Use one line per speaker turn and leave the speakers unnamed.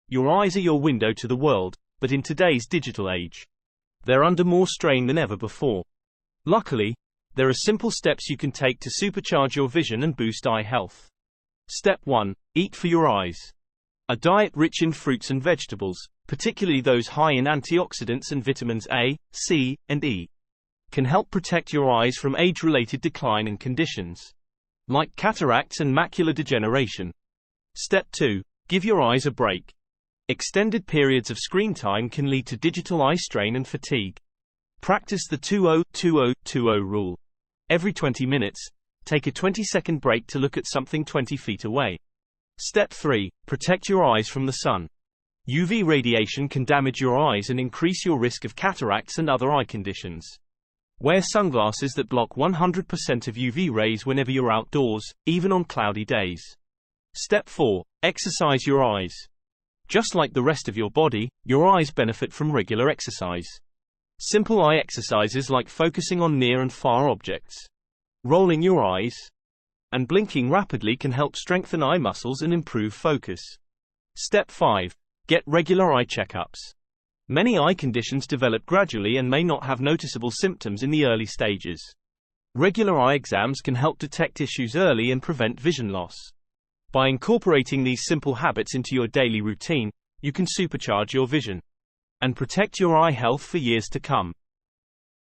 Your eyes are your window to the world, but in today's digital age, they're under more strain than ever before. Luckily, there are simple steps you can take to supercharge your vision and boost eye health. Step 1. Eat for your eyes. A diet rich in fruits and vegetables, particularly those high in antioxidants and vitamins A, C, and E, can help protect your eyes from age-related decline and conditions like cataracts and macular degeneration. Step 2. Give your eyes a break. Extended periods of screen time can lead to digital eye strain and fatigue. Practice the 20-20-20 rule. Every 20 minutes, take a 20-second break to look at something 20 feet away. Step 3. Protect your eyes from the sun. UV radiation can damage your eyes and increase your risk of cataracts and other eye conditions. Wear sunglasses that block 100% of UV rays whenever you're outdoors, even on cloudy days. Step 4. Exercise your eyes. Just like the rest of your body, your eyes benefit from regular exercise. Simple eye exercises like focusing on near and far objects, rolling your eyes, and blinking rapidly can help strengthen eye muscles and improve focus. Step 5. Get regular eye checkups. Many eye conditions develop gradually and may not have noticeable symptoms in the early stages. Regular eye exams can help detect issues early and prevent vision loss. By incorporating these simple habits into your daily routine, you can supercharge your vision and protect your eye health for years to come.